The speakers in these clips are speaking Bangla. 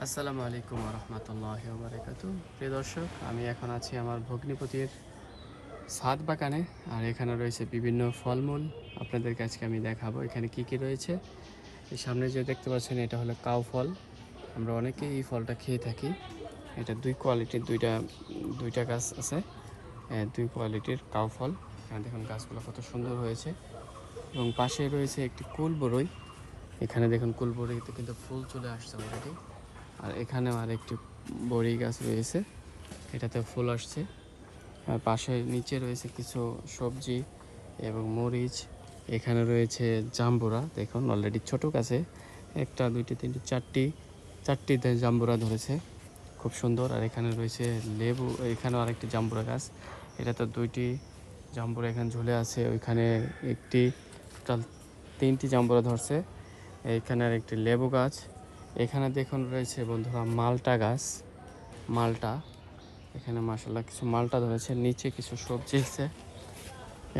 আসসালামু আলাইকুম রহমতুল্লাহি ওয়া বারাকাতুহু। প্রিয় দর্শক, আমি এখন আছি আমার ভগ্নিপতির ছাদ বাগানে। আর এখানে রয়েছে বিভিন্ন ফলমূল। আপনাদেরকে আজকে আমি দেখাবো এখানে কি কি রয়েছে। এই সামনে যে দেখতে পাচ্ছেন এটা হলো কাউ ফল। আমরা অনেকেই এই ফলটা খেয়ে থাকি। এটা দুই কোয়ালিটির দুইটা গাছ আছে, দুই কোয়ালিটির কাউ ফল। এখানে দেখুন গাছগুলো কত সুন্দর হয়েছে এবং পাশে রয়েছে একটি কুল বরই। এখানে দেখুন কুল বরইতে কিন্তু ফুল চলে আসছে অলরেডি। আর এখানেও আরেকটি বড়ি গাছ রয়েছে, এটাতে ফুল আসছে। আর পাশে নিচে রয়েছে কিছু সবজি এবং মরিচ। এখানে রয়েছে জাম্বুরা, দেখুন অলরেডি ছোট গাছে একটা দুইটি তিনটি চারটি জাম্বুরা ধরেছে, খুব সুন্দর। আর এখানে রয়েছে লেবু, এখানেও আরেকটি জাম্বুরা গাছ, এটাতে দুইটি জাম্বুরা এখানে ঝুলে আছে। ওইখানে একটি, টোটাল তিনটি জাম্বুরা ধরছে। এইখানে আরেকটি লেবু গাছ। এখানে দেখুন রয়েছে বন্ধুরা মালটা গাছ, মালটা। এখানে মাশাআল্লাহ কিছু মালটা ধরেছে, নিচে কিছু সবজি আছে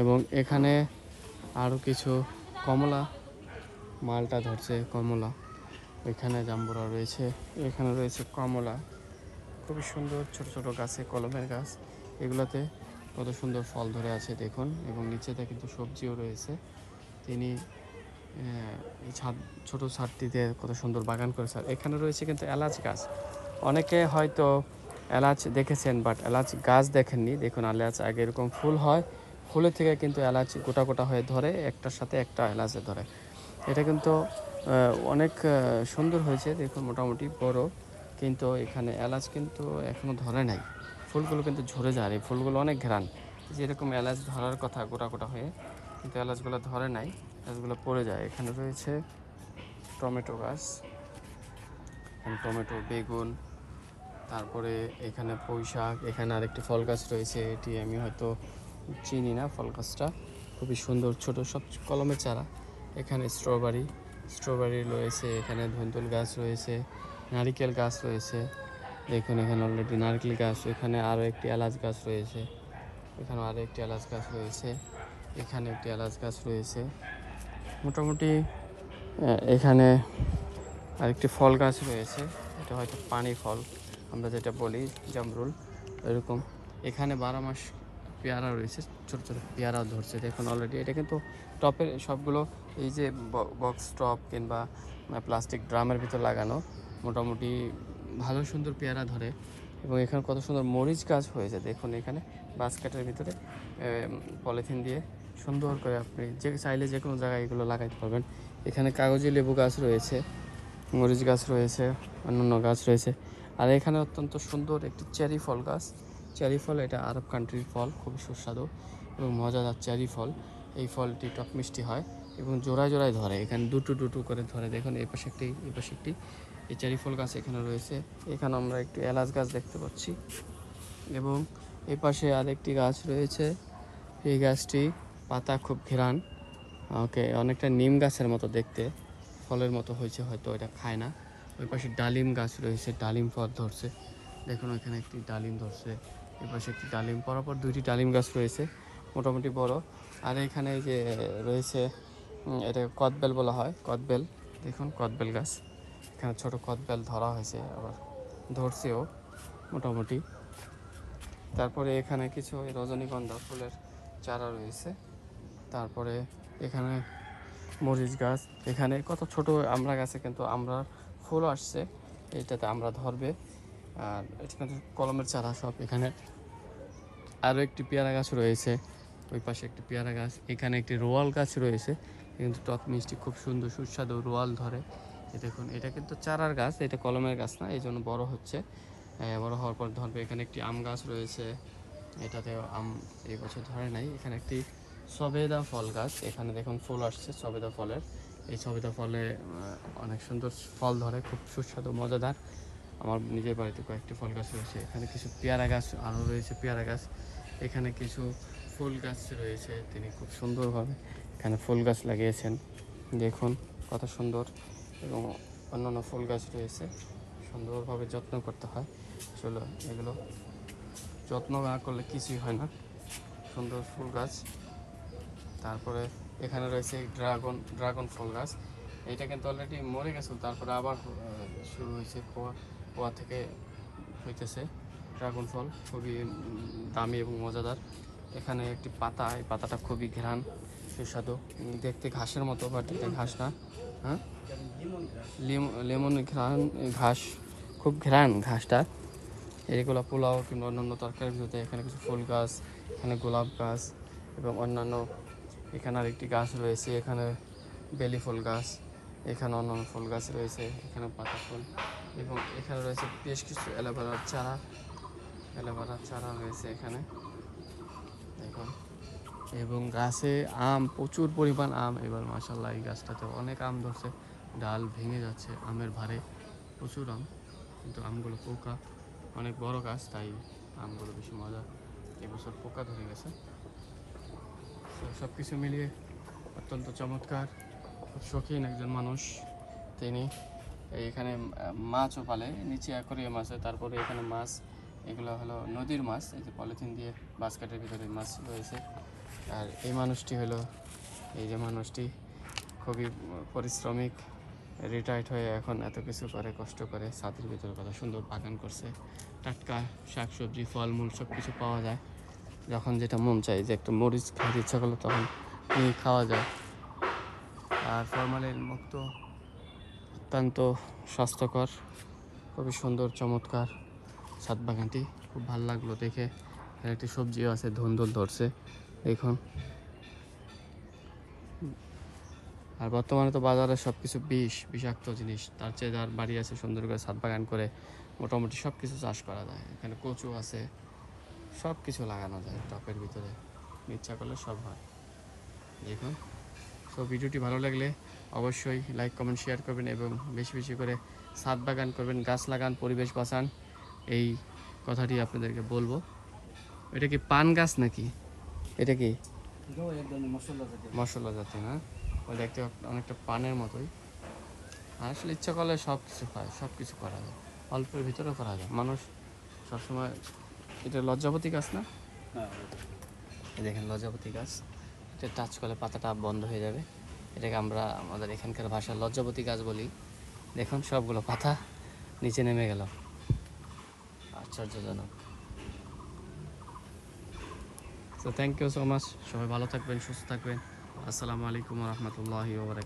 এবং এখানে আরও কিছু কমলা, মালটা ধরছে কমলা। ওইখানে জাম্বুরা রয়েছে, এখানে রয়েছে কমলা। খুবই সুন্দর ছোট ছোট গাছে, কলমের গাছ। এগুলোতে কত সুন্দর ফল ধরে আছে দেখুন। এবং নিচেতে কিন্তু সবজিও রয়েছে। তিনি এই ছোট ছাদটিতে কত সুন্দর বাগান করেছে। আর এখানে রয়েছে কিন্তু এলাচ গাছ। অনেকে হয়তো এলাচ দেখেছেন, বাট এলাচ গাছ দেখেননি। দেখুন এলাচ আগে এরকম ফুল হয়, ফুলের থেকে কিন্তু এলাচ গোটা গোটা হয়ে ধরে, একটার সাথে একটা এলাচে ধরে। এটা কিন্তু অনেক সুন্দর হয়েছে দেখুন, মোটামুটি বড়। কিন্তু এখানে এলাচ কিন্তু এখনও ধরে নাই, ফুলগুলো কিন্তু ঝরে যায়। এই ফুলগুলো অনেক ঘ্রাণ, যেরকম এলাচ ধরার কথা গোটা গোটা হয়ে, কিন্তু এলাচগুলো ধরে নাই, এলাচগুলো পড়ে যায়। এখানে রয়েছে টমেটো গাছ, টমেটো, বেগুন, তারপরে এখানে পুঁই শাক। এখানে আরেকটি ফল গাছ রয়েছে, এটি আমি হয়তো চিনি না। ফল গাছটা খুবই সুন্দর, ছোট সব কলমের চারা। এখানে স্ট্রবেরি রয়েছে, এখানে ধুন্দুল গাছ রয়েছে, নারিকেল গাছ রয়েছে। দেখুন এখানে অলরেডি নারকেল গাছ। এখানে আরও একটি এলাচ গাছ রয়েছে, এখানে আরও একটি এলাচ গাছ রয়েছে, এখানে একটি এলাচ গাছ রয়েছে। মোটামুটি এখানে আরেকটি ফল গাছ রয়েছে, এটা হয়তো পানি ফল আমরা যেটা বলি, জামরুল এরকম। এখানে 12 মাস পেয়ারা রয়েছে, ছোট ছোট পেয়ারা ধরছে দেখুন অলরেডি। এটা কিন্তু টপের সবগুলো, এই যে বক্স টপ কিংবা প্লাস্টিক ড্রামের ভিতর লাগানো, মোটামুটি ভালো সুন্দর পেয়ারা ধরে। এবং এখানে কত সুন্দর মরিচ গাছ হয়েছে দেখুন। এখানে বাস্কেটের ভিতরে পলিথিন দিয়ে সুন্দর করে আপনি যে চাইলে যে কোনো জায়গায় এগুলো লাগাইতে পারবেন। এখানে কাগজি লেবু গাছ রয়েছে, মরিচ গাছ রয়েছে, অন্যান্য গাছ রয়েছে। আর এখানে অত্যন্ত সুন্দর একটি চেরি ফল গাছ। চেরি ফল এটা আরব কান্ট্রির ফল, খুবই সুস্বাদু এবং মজাদার চেরি ফল। এই ফলটি টক মিষ্টি হয় এবং জোড়ায় জোড়ায় ধরে, এখানে দুটো দুটো করে ধরে। দেখুন এই পাশে একটি, এই পাশে একটি, এই চেরি ফল গাছ এখানে রয়েছে। এখানে আমরা একটি এলাচ গাছ দেখতে পাচ্ছি এবং এই পাশে আরেকটি গাছ রয়েছে। এই গাছটি পাতা খুব ঘেরান, ওকে অনেকটা নিম গাছের মতো দেখতে, ফলের মতো হয়েছে, হয়তো এটা খায় না। ওই পাশে ডালিম গাছ রয়েছে, ডালিম ফল ধরছে দেখুন। এখানে একটি ডালিম ধরছে, এই পাশে একটি ডালিম, পরপর দুইটি ডালিম গাছ রয়েছে, মোটামুটি বড়। আর এখানে যে রয়েছে এটা কদবেল বলা হয়, কদবেল। দেখুন কদবেল গাছ, এখানে ছোট কদবেল ধরা হয়েছে, আবার ধরছেও মোটামুটি। তারপরে এখানে কিছু রজনীগন্ধা ফুলের চারা রয়েছে। তারপরে এখানে মরিচ গাছ, এখানে কত ছোট আমড়া গাছে কিন্তু আমড়ার ফুল আসছে, এইটাতে আমড়া ধরবে। আর এটা কিন্তু কলমের চারা সব। এখানে আরও একটি পেয়ারা গাছ রয়েছে, ওই পাশে একটি পেয়ারা গাছ। এখানে একটি রোয়াল গাছ রয়েছে, কিন্তু টক মিষ্টি, খুব সুন্দর সুস্বাদু রোয়াল ধরে। দেখুন এটা কিন্তু চারার গাছ, এটা কলমের গাছ না, এই জন্য বড় হচ্ছে, বড় হওয়ার পর ধরবে। এখানে একটি আম গাছ রয়েছে, এটাতে আম এই বছর ধরে নাই। এখানে একটি সবেদা ফল গাছ, এখানে দেখুন ফুল আসছে সবেদা ফলের। এই সবেদা ফলে অনেক সুন্দর ফল ধরে, খুব সুস্বাদু মজাদার। আমার নিজের বাড়িতে কয়েকটি ফল গাছ রয়েছে। এখানে কিছু পেয়ারা গাছ আরও রয়েছে, পেয়ারা গাছ। এখানে কিছু ফুল গাছ রয়েছে, তিনি খুব সুন্দরভাবে এখানে ফুল গাছ লাগিয়েছেন দেখুন, কত সুন্দর। এবং অন্যান্য ফুল গাছ রয়েছে, সুন্দরভাবে যত্ন করতে হয় আসলে। এগুলো যত্ন না করলে কিছুই হয় না, সুন্দর ফুল গাছ। তারপরে এখানে রয়েছে ড্রাগন ফল গাছ। এইটা কিন্তু অলরেডি মরে গেছে, তারপরে আবার শুরু হয়েছে, পোয়া পোয়া থেকে হইতেছে ড্রাগন ফল, খুবই দামি এবং মজাদার। এখানে একটি পাতা, এই পাতাটা খুবই ঘ্রাণ সুস্বাদু, দেখতে ঘাসের মতো, বাট এটা ঘাস না। হ্যাঁ, লেমন ঘ্রাণ ঘাস, খুব ঘ্রাণ ঘাসটা। এইগুলো পোলাও কিংবা অন্যান্য তরকারির ভিতরে। এখানে কিছু ফুল গাছ, এখানে গোলাপ গাছ এবং অন্যান্য, এখানে আরেকটি গাছ রয়েছে, এখানে বেলি ফুল গাছ, এখানে অন্যান্য ফুল গাছ রয়েছে, এখানে পাতা ফুল, এবং এখানে রয়েছে বেশ কিছু অ্যালোভেরার চারা রয়েছে এখানে দেখুন। এবং গাছে আম, প্রচুর পরিমাণ আম। এবার মাশাআল্লাহ এই গাছটাতে অনেক আম ধরছে, ডাল ভেঙে যাচ্ছে আমের ভারে, প্রচুর আম, কিন্তু আমগুলো পোকা, অনেক বড় গাছ তাই আমগুলো বেশি মজা। এবছর পোকা ধরে গেছে। তো সব কিছু মিলিয়ে অত্যন্ত চমৎকার, খুব শৌখিন একজন মানুষ তিনি। এইখানে মাছও পালে, নিচে অ্যাকোরিয়াম আছে, তারপরে এখানে মাছ, এগুলো হলো নদীর মাছ, এই যে পলিথিন দিয়ে বাস্কেটের ভিতরে মাছ রয়েছে। আর এই মানুষটি হলো, এই যে মানুষটি খুবই পরিশ্রমিক, রিটায়ার্ড হয়ে এখন এত কিছু করে, কষ্ট করে, ছাদের ভিতরে কত সুন্দর বাগান করছে, টাটকা শাকসবজি ফলমূল সব কিছু পাওয়া যায়। যখন যেটা মন চায়, যে একটা মরিচ খেতে ইচ্ছা করলো তখন নিয়ে খাওয়া যায়। আর ফরমালিন মুক্ত, অত্যন্ত স্বাস্থ্যকর, খুবই সুন্দর চমৎকার ছাদ বাগানটি, খুব ভালো লাগলো দেখে। এখানে একটি সবজিও আছে, ধুন্দুল ধরছে দেখুন। আর বর্তমানে তো বাজারে সব কিছু বিষাক্ত জিনিস, তার চেয়ে যার বাড়ি আছে সুন্দর করে ছাদ বাগান করে মোটামুটি সব কিছু চাষ করা যায়। এখানে কচু আছে, সব কিছু লাগানো যায় টবের ভিতরে, ইচ্ছা করলে সব হয় দেখুন। সো ভিডিওটি ভালো লাগলে অবশ্যই লাইক কমেন্ট শেয়ার করবেন এবং বেশি বেশি করে ছাদ বাগান করবেন, গাছ লাগান, পরিবেশ বাঁচান, এই কথাটি আপনাদেরকে বলবো। এটা কি পান গাছ নাকি? এটা কি মশলা জাতীয় না? ওই দেখতে অনেকটা পানের মতোই। আর আসলে ইচ্ছা করলে সব কিছু হয়, সব কিছু করা যায়, অল্পের ভিতরেও করা যায়। মানুষ সবসময়, এটা লজ্জাপতি গাছ না? দেখেন লজ্জাপতি গাছ, এটা টাচ করলে পাতাটা বন্ধ হয়ে যাবে, এটাকে আমরা আমাদের এখানকার ভাষায় লজ্জাপতি গাছ বলি। দেখুন সবগুলো পাতা নিচে নেমে গেল, আশ্চর্যজনক। তো থ্যাংক ইউ সো মাচ, সবাই ভালো থাকবেন, সুস্থ থাকবেন। আসসালামু আলাইকুম রহমতুল্লাহি ওয়া বারাকাতুহু।